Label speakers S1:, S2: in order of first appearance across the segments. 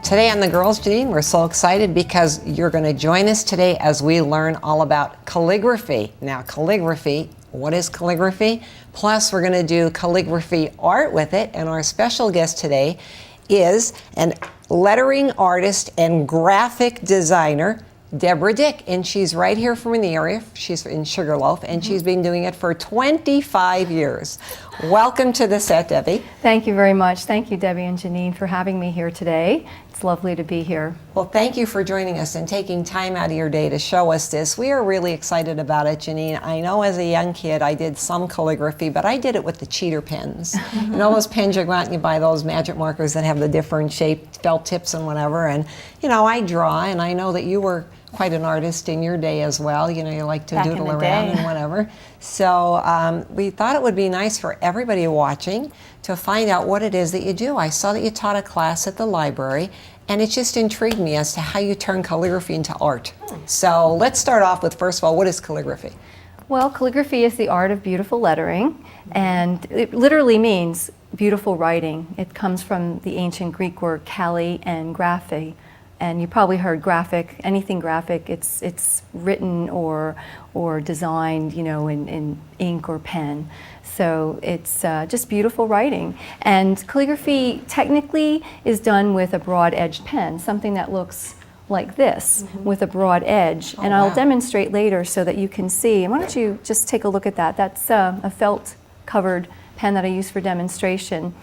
S1: Today on The Girls, Janine, we're so excited because you're going to join us today as we learn all about calligraphy. Now, calligraphy, what is calligraphy? Plus, we're going to do calligraphy art with it, and our special guest today is an lettering artist and graphic designer, Debra Dick, and she's right here from the area. She's in Sugarloaf, and she's been doing it for 25 years. Welcome to the set, Debbie.
S2: Thank you very much. Thank you, Debbie and Janine, for having me here today. It's lovely to be here.
S1: Well, thank you for joining us and taking time out of your day to show us this. We are really excited about it, Janine. I know as a young kid I did some calligraphy, but I did it with the cheater pens. You know those pens you go out and you buy those magic markers that have the different shaped felt tips and whatever, and you know, I draw, and I know that you were quite an artist in your day as well. You know, you like to
S2: Back
S1: doodle around and whatever. So we thought it would be nice for everybody watching to find out what it is that you do. I saw that you taught a class at the library, and it just intrigued me as to how you turn calligraphy into art. So let's start off with, first of all, what is calligraphy?
S2: Well, calligraphy is the art of beautiful lettering, and it literally means beautiful writing. It comes from the ancient Greek word calli and graphy. And you probably heard graphic, anything graphic, it's written or designed, you know, in ink or pen. So it's just beautiful writing. And calligraphy technically is done with a broad-edged pen, something that looks like this with a broad edge. And I'll demonstrate later so that you can see. And why don't you just take a look at that? That's a felt-covered pen that I use for demonstration.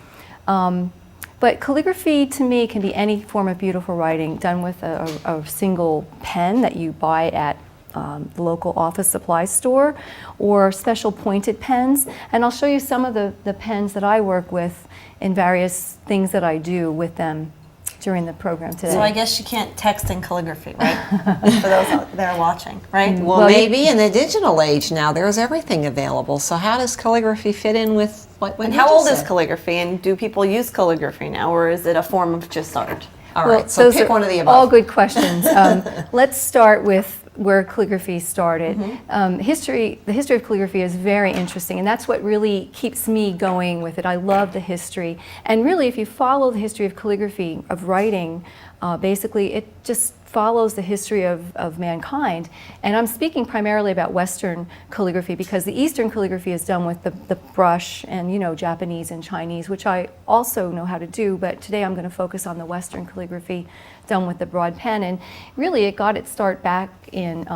S2: But calligraphy, to me, can be any form of beautiful writing done with a single pen that you buy at the local office supply store, or special pointed pens. And I'll show you some of the pens that I work with in various things that I do with them during the program today.
S3: So I guess you can't text in calligraphy, right? For those out there watching, right?
S1: Well, maybe in the digital age now, there's everything available. So how does calligraphy fit in with what
S3: And how old is calligraphy, and do people use calligraphy now, or is it a form of just art?
S1: All right, so pick one of the above.
S2: All good questions. Let's start with where calligraphy started. The history of calligraphy is very interesting, and that's what really keeps me going with it. I love the history, and really, if you follow the history of calligraphy, of writing, basically it just follows the history of mankind. And I'm speaking primarily about Western calligraphy, because the Eastern calligraphy is done with the brush and, you know, Japanese and Chinese, which I also know how to do, but today I'm going to focus on the Western calligraphy done with the broad pen. And really it got its start back in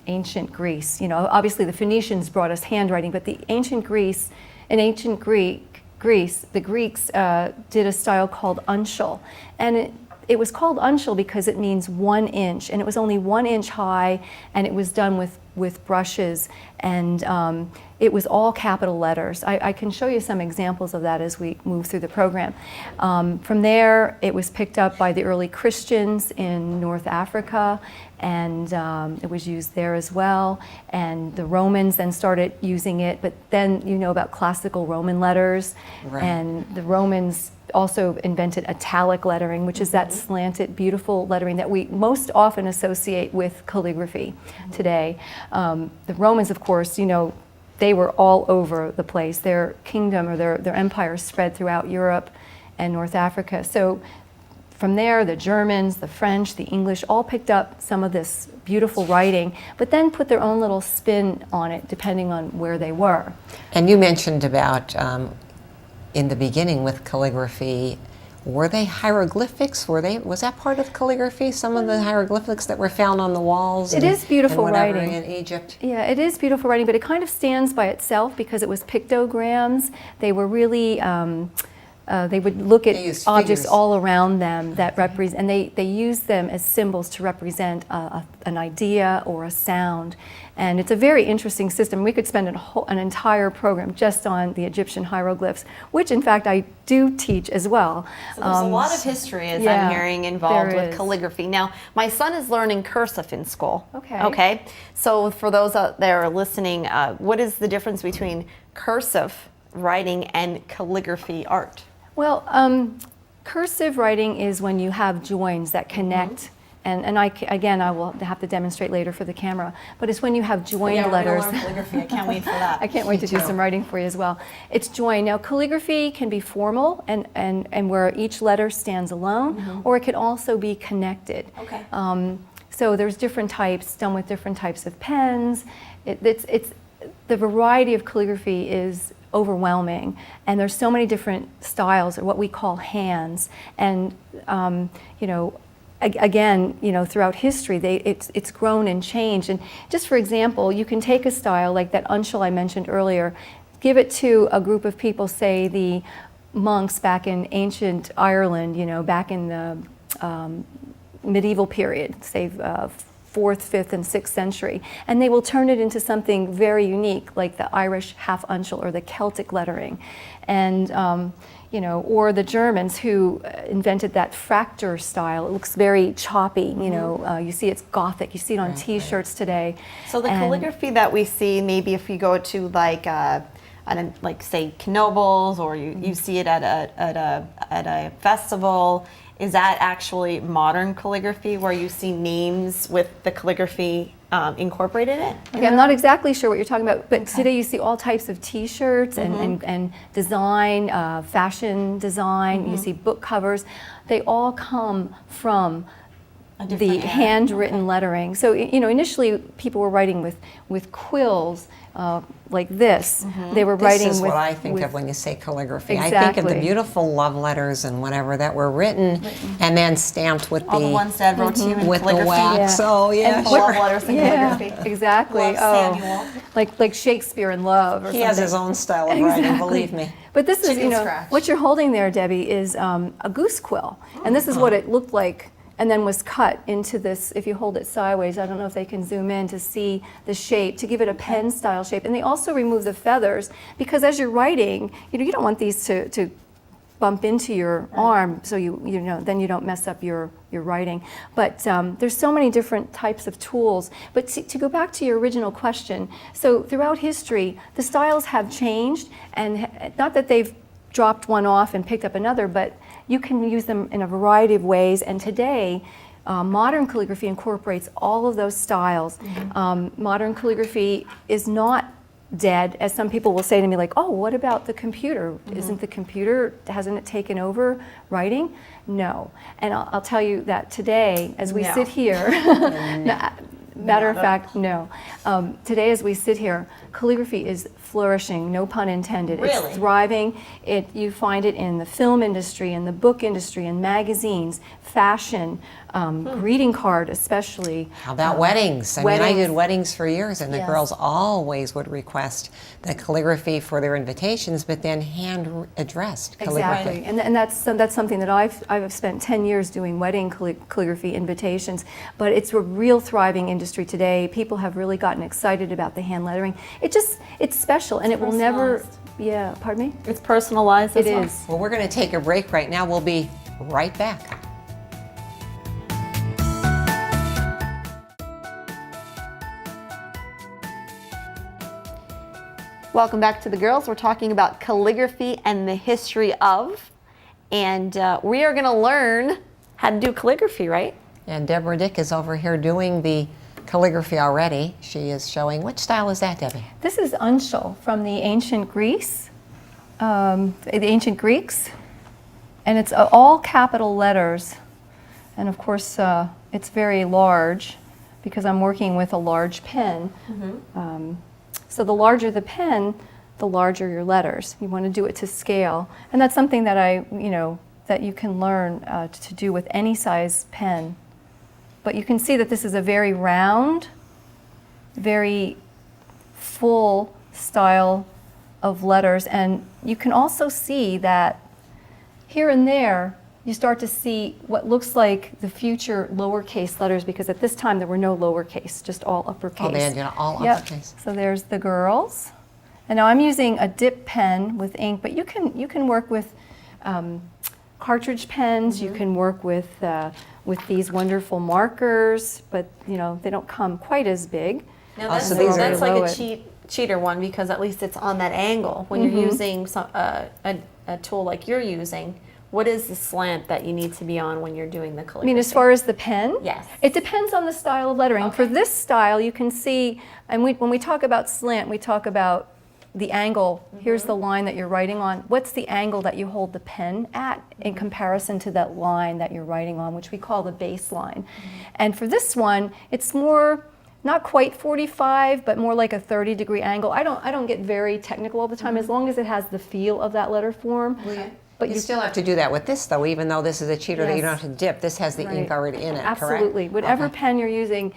S2: ancient Greece. You know, obviously the Phoenicians brought us handwriting, but the ancient Greece, the Greeks did a style called uncial. And it was called uncial because it means 1 inch, and it was only 1 inch high, and it was done with brushes, and it was all capital letters. I can show you some examples of that as we move through the program. From there, it was picked up by the early Christians in North Africa, and it was used there as well. And the Romans then started using it, but then you know about classical Roman letters, and the Romans also invented italic lettering, which is that slanted, beautiful lettering that we most often associate with calligraphy today. The Romans, of course, you know, they were all over the place. Their kingdom, or their empire, spread throughout Europe and North Africa. So from there, the Germans, the French, the English all picked up some of this beautiful writing, but then put their own little spin on it, depending on where they were.
S1: And you mentioned about in the beginning with calligraphy, were they hieroglyphics? Was that part of calligraphy? Some of the hieroglyphics that were found on the walls?
S2: It is beautiful writing
S1: in Egypt.
S2: Yeah, it is beautiful writing, but it kind of stands by itself because it was pictograms. They were really, they would look at objects all around them that represent, and they use them as symbols to represent an idea or a sound. And it's a very interesting system. We could spend an entire program just on the Egyptian hieroglyphs, which in fact I do teach as well.
S3: So there's a lot of history, as I'm hearing, involved with calligraphy. Now, my son is learning cursive in school. Okay. So for those out there listening, what is the difference between cursive writing and calligraphy art?
S2: Well, cursive writing is when you have joins that connect And again, I will have to demonstrate later for the camera, but it's when you have joined letters.
S3: We're gonna learn calligraphy. I can't wait for that.
S2: I can't wait to do some writing for you as well. It's joined. Now, calligraphy can be formal and where each letter stands alone, or it can also be connected.
S3: Okay.
S2: So there's different types done with different types of pens. It's the variety of calligraphy is overwhelming, and there's so many different styles, or what we call hands. And you know, again, you know, throughout history, it's grown and changed. And just for example, you can take a style like that uncial I mentioned earlier, give it to a group of people, say the monks back in ancient Ireland, you know, back in the medieval period, say 4th, 5th, and 6th century, and they will turn it into something very unique, like the Irish half uncial or the Celtic lettering. And you know, or the Germans who invented that fracture style. It looks very choppy, you know, you see it's Gothic, you see it on t-shirts today.
S3: So the calligraphy that we see, maybe if you go to like say Knoebels, or you see it at a festival, is that actually modern calligraphy where you see names with the calligraphy incorporated in it?
S2: Okay, I'm not exactly sure what you're talking about, but today you see all types of t-shirts and design, fashion design, you see book covers. They all come from the handwritten lettering. So, you know, initially people were writing with quills like this. They were writing with...
S1: This is what I think of when you say calligraphy.
S2: Exactly.
S1: I think of the beautiful love letters and whatever that were written and then stamped with
S3: all the ones that wrote to you in
S1: with the
S3: calligraphy.
S1: wax. Oh, yeah,
S3: And love letters in calligraphy.
S2: Exactly.
S3: Love Samuel.
S2: Like Shakespeare in Love or something.
S1: He has his own style of writing, believe me.
S2: But this is,
S3: Chicken
S2: you know,
S3: scratch.
S2: what you're holding there, Debbie, is a goose quill. And this is what it looked like, and then was cut into this. If you hold it sideways, I don't know if they can zoom in to see the shape, to give it a pen style shape. And they also remove the feathers, because as you're writing, you know, you don't want these to bump into your arm, so you know, then you don't mess up your writing. But there's so many different types of tools. But to go back to your original question, so throughout history, the styles have changed, and not that they've dropped one off and picked up another, but you can use them in a variety of ways. And today, modern calligraphy incorporates all of those styles. Modern calligraphy is not dead, as some people will say to me, like, oh, what about the computer? Isn't the computer, hasn't it taken over writing? No. And I'll tell you that today, as we sit here, matter of fact, no. Today, as we sit here, calligraphy is flourishing, no pun intended.
S3: Really?
S2: It's thriving. You find it in the film industry, in the book industry, in magazines, fashion, greeting card especially.
S1: How about weddings? I mean, I did weddings for years, and the girls always would request the calligraphy for their invitations, but then hand-addressed calligraphy.
S2: Exactly, and that's something that I've spent 10 years doing wedding calligraphy invitations, but it's a real thriving industry today. People have really gotten excited about the hand lettering. It's special, and it will never, pardon me?
S3: It's personalized as well.
S2: It is.
S1: Well, we're going to take a break right now. We'll be right back.
S3: Welcome back to the girls. We're talking about calligraphy and the history of, and we are going to learn how to do calligraphy, right?
S1: And Debra Dick is over here doing the calligraphy already. She is showing, which style is that, Debbie?
S2: This is uncial from the ancient Greece, and it's all capital letters, and of course it's very large because I'm working with a large pen. So the larger the pen, the larger your letters. You want to do it to scale, and that's something that that you can learn to do with any size pen. But you can see that this is a very round, very full style of letters, and you can also see that here and there you start to see what looks like the future lowercase letters, because at this time there were no lowercase, just all uppercase.
S1: Oh, they had all uppercase.
S2: So there's the girls. And now I'm using a dip pen with ink, but you can work with cartridge pens. You can work with these wonderful markers, but they don't come quite as big.
S3: Now that's like a cheater one, because at least it's on that angle. When you're using a tool like you're using, what is the slant that you need to be on when you're doing the calligraphy?
S2: I mean, as far as the pen?
S3: Yes.
S2: It depends on the style of lettering.
S3: Okay.
S2: For this style, you can see, and when we talk about slant, we talk about the angle. Here's the line that you're writing on. What's the angle that you hold the pen at in comparison to that line that you're writing on, which we call the baseline. And for this one, it's more, not quite 45, but more like a 30-degree angle. I don't get very technical all the time, as long as it has the feel of that letter form.
S1: But you still have to do that with this, though, even though this is a cheater that you don't
S2: Yes.
S1: have to dip. This has the ink already in it,
S2: Absolutely.
S1: correct?
S2: Whatever
S1: Okay.
S2: pen you're using,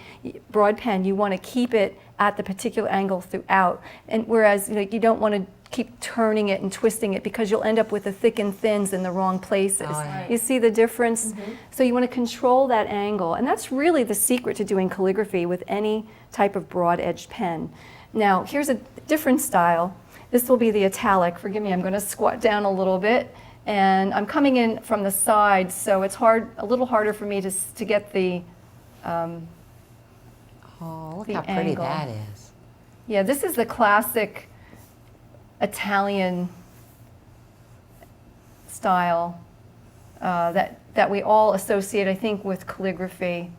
S2: broad pen, you want to keep it at the particular angle throughout. And whereas you don't want to keep turning it and twisting it, because you'll end up with the thick and thins in the wrong places.
S1: Oh, yeah.
S2: You see the difference? So you want to control that angle. And that's really the secret to doing calligraphy with any type of broad-edged pen. Now, here's a different style. This will be the italic. Forgive me, I'm going to squat down a little bit. And I'm coming in from the side, so it's a little harder for me to get the
S1: Oh, look
S2: the
S1: how pretty
S2: angle.
S1: that is.
S2: Yeah, this is the classic Italian style that we all associate, I think, with calligraphy.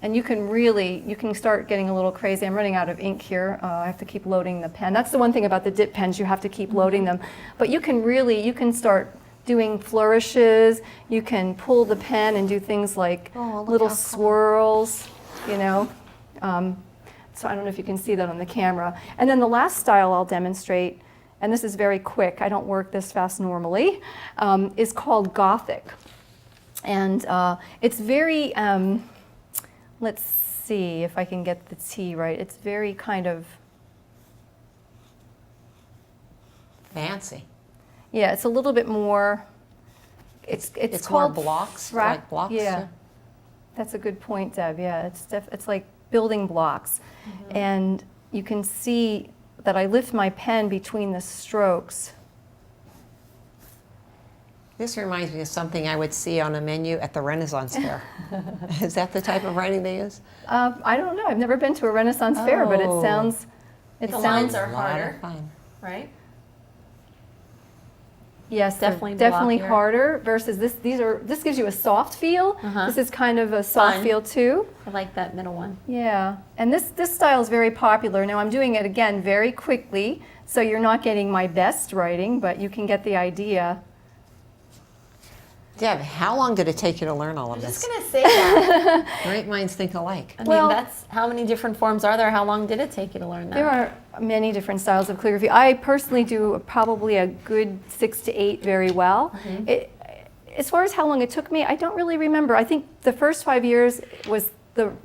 S2: And you can start getting a little crazy. I'm running out of ink here. I have to keep loading the pen. That's the one thing about the dip pens, you have to keep loading them. But you can start doing flourishes. You can pull the pen and do things like little swirls, So I don't know if you can see that on the camera. And then the last style I'll demonstrate, and this is very quick, I don't work this fast normally, is called Gothic. And it's very, let's see if I can get the T right. It's very kind of
S1: fancy.
S2: Yeah, it's a little bit more. It's
S1: more
S2: called
S1: blocks,
S2: frac-
S1: like blocks.
S2: Yeah, that's a good point, Deb. Yeah, it's like building blocks, and you can see that I lift my pen between the strokes.
S1: This reminds me of something I would see on a menu at the Renaissance Fair. Is that the type of writing they use?
S2: I don't know. I've never been to a Renaissance fair, but it sounds.
S3: The lines are harder,
S1: fun.
S3: right?
S2: Yes,
S3: Definitely
S2: definitely
S3: blockier.
S2: harder. Versus this. This gives you a soft feel. This is kind of a soft
S3: Fun.
S2: feel too.
S3: I like that middle one.
S2: Yeah, and this style is very popular. Now I'm doing it again very quickly, so you're not getting my best writing, but you can get the idea.
S1: Deb, how long did it take you to learn all of
S3: I'm
S1: this?
S3: just going to say that.
S1: Great minds think alike.
S3: I mean,
S2: Well-
S3: that's how many different forms are there? How long did it take you to learn that?
S2: There are many different styles of calligraphy. I personally do probably a good 6 to 8 very well. As far as how long it took me, I don't really remember. I think the first 5 years was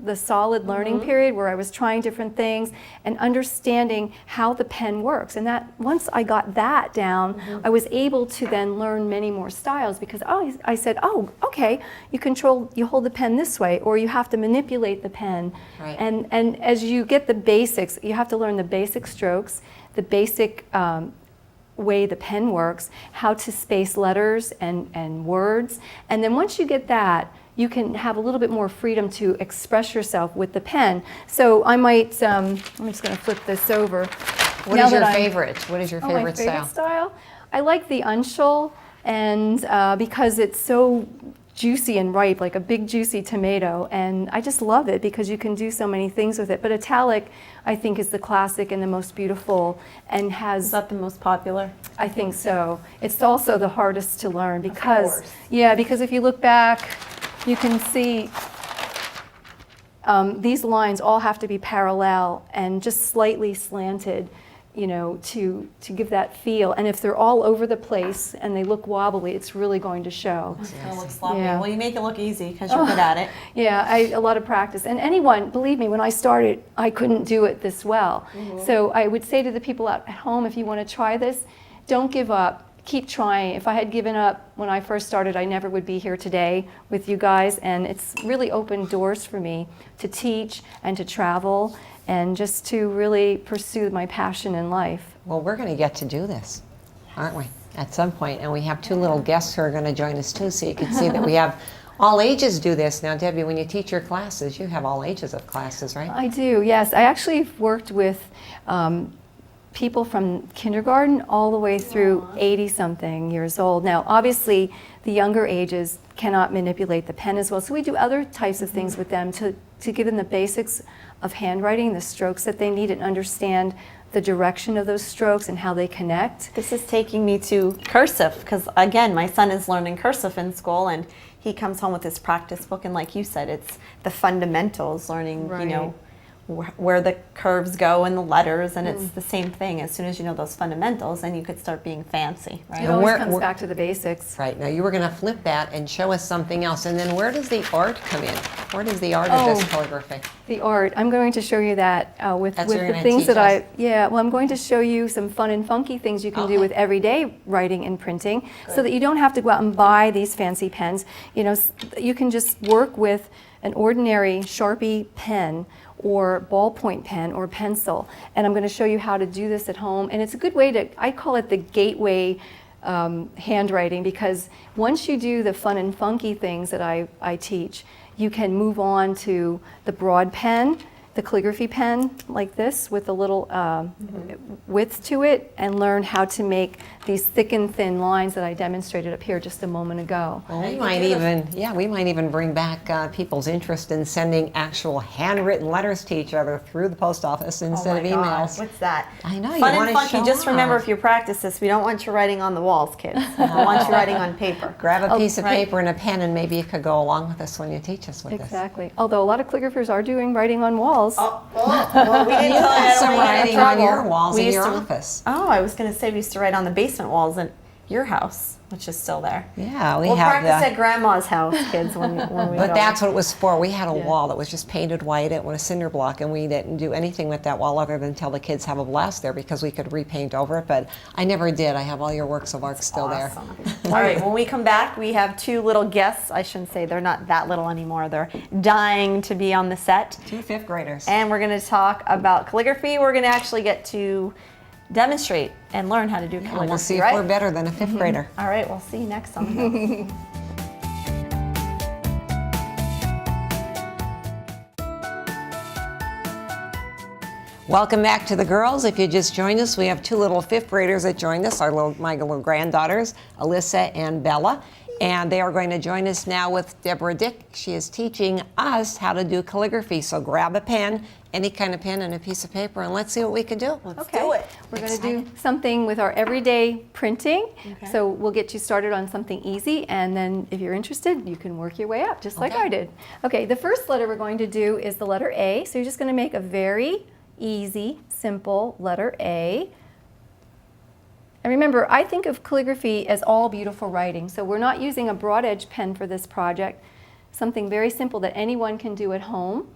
S2: the solid learning period where I was trying different things and understanding how the pen works. And that once I got that down, I was able to then learn many more styles because I said, oh, okay, you hold the pen this way, or you have to manipulate the pen.
S1: Right.
S2: And as you get the basics, you have to learn the basic strokes, the basic way the pen works, how to space letters and words. And then once you get that, you can have a little bit more freedom to express yourself with the pen. So I might, I'm just going to flip this over.
S1: What is your favorite? What is your favorite
S2: my favorite
S1: style?
S2: style? I like the Unschul, and because it's so juicy and ripe, like a big juicy tomato, and I just love it because you can do so many things with it. But Italic, I think, is the classic and the most beautiful, and has.
S3: Is that the most popular?
S2: I think so. It's also the hardest to learn because,
S3: course.
S2: yeah, because if you look back, you can see these lines all have to be parallel and just slightly slanted, to give that feel. And if they're all over the place and they look wobbly, it's really going to show.
S3: It's going to look sloppy.
S2: Yeah.
S3: Well, you make it look easy because you're good at it.
S2: Yeah, a lot of practice. And anyone, believe me, when I started, I couldn't do it this well. So I would say to the people at home, if you want to try this, don't give up. Keep trying. If I had given up when I first started, I never would be here today with you guys. And it's really opened doors for me to teach and to travel and just to really pursue my passion in life.
S1: Well, we're going to get to do this, aren't we, at some point? And we have 2 little guests who are going to join us too, so you can see that we have all ages do this. Now, Debbie, when you teach your classes, you have all ages of classes, right?
S2: I do, yes. I actually worked with people from kindergarten all the way through 80-something years old. Now, obviously, the younger ages cannot manipulate the pen as well, so we do other types of things with them to give them the basics of handwriting, the strokes that they need, and understand the direction of those strokes and how they connect.
S3: This is taking me to cursive, because again, my son is learning cursive in school, and he comes home with his practice book, and like you said, it's the fundamentals, learning, you know, where the curves go and the letters, and it's the same thing. As soon as you know those fundamentals, then you could start being fancy, right?
S2: It always comes back to the basics.
S1: Right. Now you were going to flip that and show us something else, and then where does the art come in? Where does the art of this calligraphy?
S2: The art. I'm going to show you that with the things that I'm going to show you some fun and funky things you can do with everyday writing and printing, so that you don't have to go out and buy these fancy pens. You know, you can just work with an ordinary Sharpie pen or ballpoint pen or pencil, and I'm going to show you how to do this at home. And it's a good way to, I call it the gateway handwriting, because once you do the fun and funky things that I teach, you can move on to the broad pen, the calligraphy pen like this with a little width to it, and learn how to make these thick and thin lines that I demonstrated up here just a moment ago.
S1: Well, we might even bring back people's interest in sending actual handwritten letters to each other through the post office instead of emails.
S3: What's that?
S1: I know.
S3: Fun
S1: you
S3: and funky. Just remember, if you practice this, we don't want you writing on the walls, kids. We want you writing on paper.
S1: Grab a piece of paper and a pen, and maybe you could go along with us when you teach us with this.
S2: Exactly. Although a lot of calligraphers are doing writing on walls.
S3: Well, we didn't tell you
S1: some writing on your walls in your office.
S3: Oh, I was going to say we used to write on the basement walls in your house, which is still there.
S1: Yeah,
S3: we'll practice at Grandma's house, kids, when we
S1: But
S3: go.
S1: that's what it was for. We had a wall that was just painted white. It was a cinder block, and we didn't do anything with that wall other than tell the kids have a blast there, because we could repaint over it. But I never did. I have all your works of art still there.
S3: All right, when we come back, we have two little guests. I shouldn't say they're not that little anymore. They're dying to be on the set.
S1: 2 fifth graders.
S3: And we're going to talk about calligraphy. We're going to actually get to demonstrate and learn how to do calligraphy.
S1: We'll see if we're better than a 5th grader.
S3: All right, we'll see you next on the Hills.
S1: Welcome back to the girls. If you just joined us, we have 2 little 5th graders that joined us, my little granddaughters, Alyssa and Bella. And they are going to join us now with Debra Dick. She is teaching us how to do calligraphy. So grab a pen, any kind of pen and a piece of paper, and let's see what we can do.
S3: Let's do it.
S2: We're going to do something with our everyday printing. So we'll get you started on something easy, and then if you're interested, you can work your way up, just like I did. Okay, the first letter we're going to do is the letter A. So you're just going to make a very easy, simple letter A. And remember, I think of calligraphy as all beautiful writing, so we're not using a broad edge pen for this project, something very simple that anyone can do at home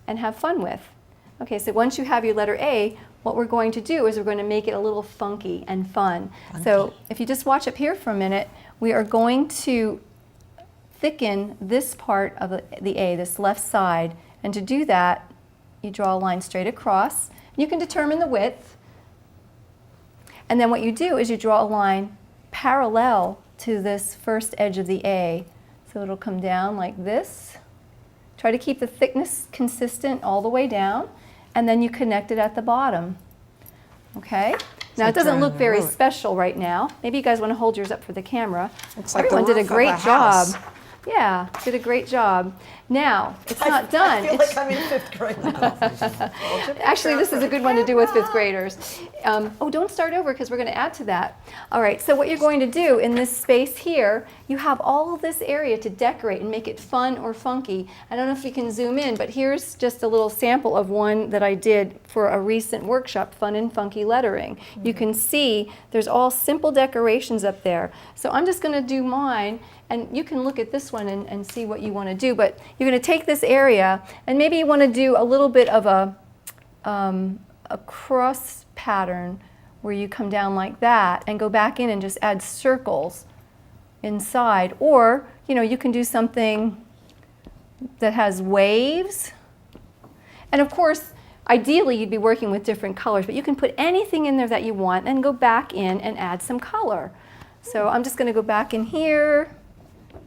S2: and have fun with. Okay, so once you have your letter A, what we're going to do is we're going to make it a little funky and fun. So if you just watch up here for a minute, we are going to thicken this part of the A, this left side, and to do that, you draw a line straight across. You can determine the width. And then what you do is you draw a line parallel to this first edge of the A. So it'll come down like this. Try to keep the thickness consistent all the way down, and then you connect it at the bottom. Okay? Now it doesn't look very special right now. Maybe you guys want to hold yours up for the camera. Everyone did a great job. Yeah, did a great job. Now, it's not done.
S3: I feel like I'm in 5th grade now.
S2: Actually, this is a good one to do with 5th graders. Oh, don't start over, because we're going to add to that. All right, so what you're going to do in this space here, you have all of this area to decorate and make it fun or funky. I don't know if you can zoom in, but here's just a little sample of one that I did for a recent workshop, Fun and Funky Lettering. You can see there's all simple decorations up there. So I'm just going to do mine, and you can look at this one and see what you want to do. But you're going to take this area, and maybe you want to do a little bit of a cross pattern where you come down like that and go back in and just add circles inside. Or, you know, you can do something that has waves. And of course, ideally you'd be working with different colors, but you can put anything in there that you want and go back in and add some color. So I'm just going to go back in here.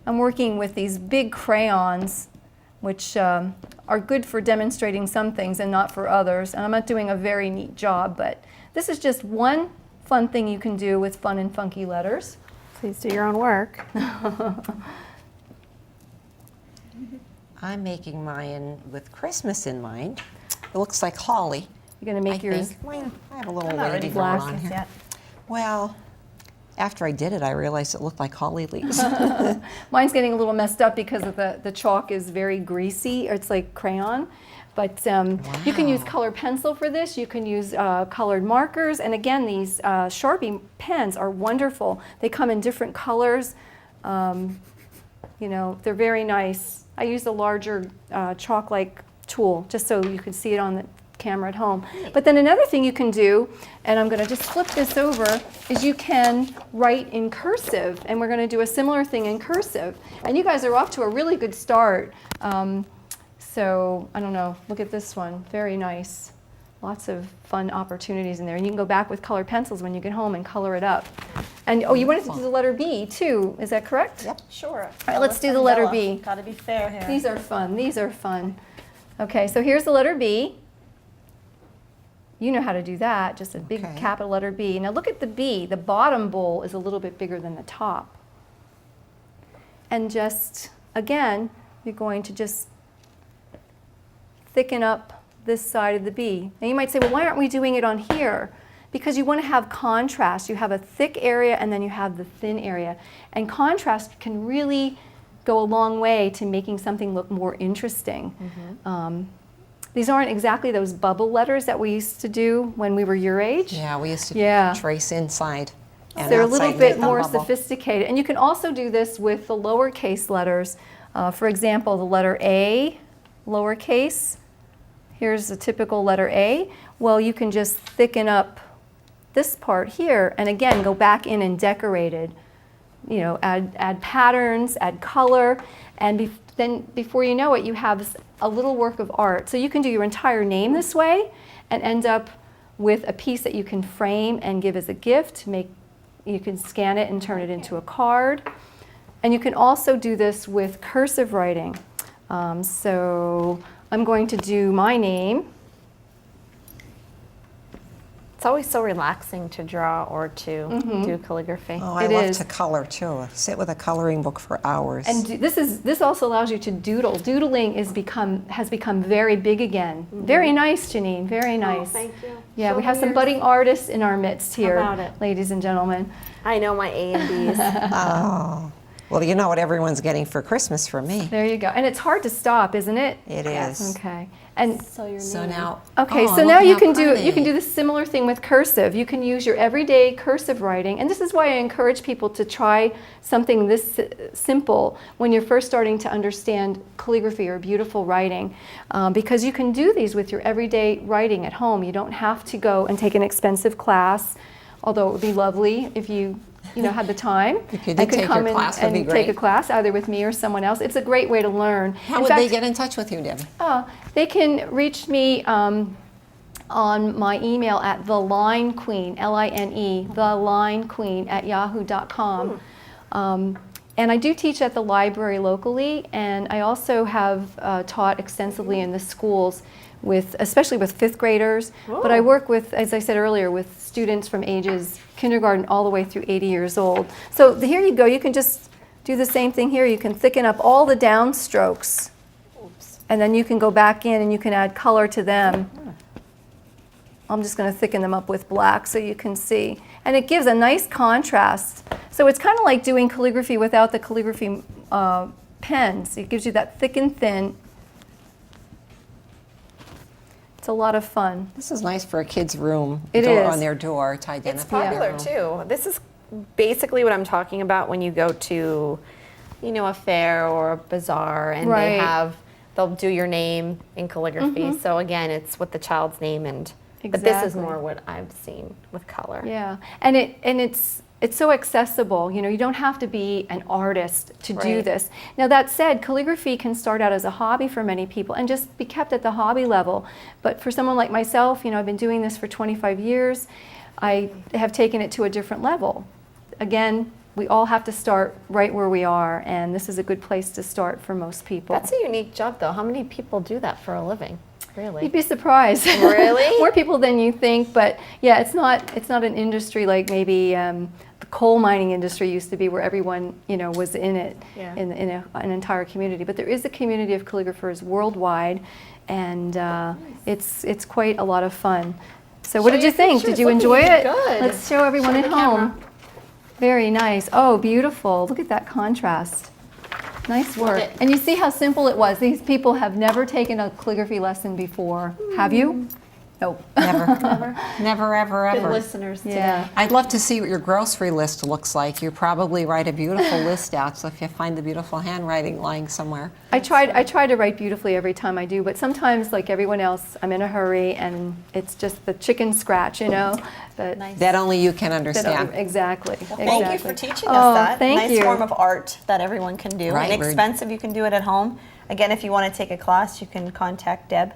S2: I'm working with these big crayons, which are are good for demonstrating some things and not for others. And I'm not doing a very neat job, but this is just one fun thing you can do with fun and funky letters.
S3: Please do your own work.
S1: I'm making mine with Christmas in mind. It looks like holly.
S2: You're going to make yours.
S1: Well, I have a little
S3: I'm not ready
S1: lady
S3: for
S1: going
S3: Christmas
S1: on here.
S3: yet.
S1: Well, after I did it, I realized it looked like holly leaves.
S2: Mine's getting a little messed up because of the chalk is very greasy. It's like crayon. But you can use colored pencil for this. You can use colored markers. And again, these Sharpie pens are wonderful. They come in different colors. You know, they're very nice. I use a larger chalk-like tool just so you can see it on the camera at home. But then another thing you can do, and I'm going to just flip this over, is you can write in cursive. And we're going to do a similar thing in cursive. And you guys are off to a really good start. So, I don't know, look at this one, very nice. Lots of fun opportunities in there. And you can go back with colored pencils when you get home and color it up. And, oh, you wanted to do the letter B, too, is that correct?
S1: Yep.
S3: Sure.
S2: All right, let's do the letter B.
S3: Got to be fair here.
S2: These are fun, these are fun. Okay, so here's the letter B. You know how to do that, just a big capital letter B. Now look at the B, the bottom bowl is a little bit bigger than the top. And just, again, you're going to just thicken up this side of the B. Now you might say, well, why aren't we doing it on here? Because you want to have contrast. You have a thick area and then you have the thin area. And contrast can really go a long way to making something look more interesting. These aren't exactly those bubble letters that we used to do when we were your age.
S1: Yeah, we used to trace inside. And
S2: they're a little bit more
S1: bubble.
S2: sophisticated. And you can also do this with the lowercase letters. For example, the letter A, lowercase. Here's a typical letter A. Well, you can just thicken up this part here and again go back in and decorate it. You know, add patterns, add color, and then before you know it, you have a little work of art. So you can do your entire name this way and end up with a piece that you can frame and give as a gift. You can scan it and turn it into a card. And you can also do this with cursive writing. So I'm going to do my name.
S3: It's always so relaxing to draw or to do calligraphy.
S1: Oh, I love to color too. Sit with a coloring book for hours.
S2: And this also allows you to doodle. Doodling has become very big again. Very nice, Janine. Very nice.
S3: Oh, thank you.
S2: Yeah, we have some budding artists in our midst here, ladies and gentlemen.
S3: I know my A and B's.
S1: Oh. Well, you know what everyone's getting for Christmas from me.
S2: There you go. And it's hard to stop, isn't it?
S1: It is.
S2: Okay. And
S1: so now,
S2: so now you can do the similar thing with cursive. You can use your everyday cursive writing, and this is why I encourage people to try something this simple when you're first starting to understand calligraphy or beautiful writing, because you can do these with your everyday writing at home. You don't have to go and take an expensive class, although it would be lovely if you had the time.
S1: If you did take your class, that'd be great.
S2: Take a class either with me or someone else. It's a great way to learn.
S1: How would they get in touch with you, Deb?
S2: They can reach me on my email at thelinequeen, L-I-N-E, thelinequeen@yahoo.com. And I do teach at the library locally, and I also have taught extensively in the schools, especially with fifth graders. But I work with, as I said earlier, with students from ages kindergarten all the way through 80 years old. So here you go. You can just do the same thing here. You can thicken up all the down strokes. And then you can go back in and you can add color to them. I'm just going to thicken them up with black so you can see. And it gives a nice contrast. So it's kind of like doing calligraphy without the calligraphy pens. It gives you that thick and thin. It's a lot of fun.
S1: This is nice for a kid's room.
S2: It is.
S1: On their door to identify.
S3: It's popular too. This is basically what I'm talking about when you go to, a fair or a bazaar, and they'll do your name in calligraphy. So again, it's with the child's name, but this is more what I've seen with color.
S2: Yeah, and it's so accessible. You don't have to be an artist to do this. Now that said, calligraphy can start out as a hobby for many people and just be kept at the hobby level. But for someone like myself, I've been doing this for 25 years. I have taken it to a different level. Again, we all have to start right where we are, and this is a good place to start for most people.
S3: That's a unique job, though. How many people do that for a living? Really?
S2: You'd be surprised.
S3: Really?
S2: More people than you think, but yeah, it's not an industry like maybe the coal mining industry used to be, where everyone was in it, in an entire community. But there is a community of calligraphers worldwide, and it's quite a lot of fun. So what did you think? Did you enjoy it?
S3: Good.
S2: Let's show everyone at home. Very nice. Oh, beautiful. Look at that contrast. Nice work. And you see how simple it was. These people have never taken a calligraphy lesson before. Have you? Nope.
S1: Never. Never, ever, ever.
S3: Good listeners today.
S2: Yeah.
S1: I'd love to see what your grocery list looks like. You probably write a beautiful list out, so if you find the beautiful handwriting lying somewhere.
S2: I try to write beautifully every time I do, but sometimes, like everyone else, I'm in a hurry and it's just the chicken scratch, But
S3: Nice.
S1: That only you can understand.
S2: Exactly.
S3: Well, thank you for teaching us that.
S2: Thank
S3: nice
S2: you.
S3: form of art that everyone can do.
S1: Right.
S3: Inexpensive, you can do it at home. Again, if you want to take a class, you can contact Deb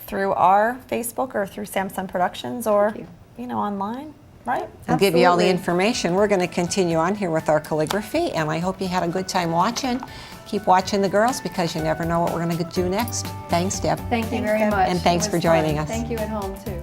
S3: through our Facebook or through Samsung Productions or online, right?
S1: I'll give you all the
S2: Absolutely.
S1: information. We're going to continue on here with our calligraphy, and I hope you had a good time watching. Keep watching the girls, because you never know what we're going to do next. Thanks, Deb.
S2: Thank you very much.
S1: And thanks
S2: It
S1: for
S2: was
S1: joining
S2: fun.
S1: us.
S2: Thank you at home, too.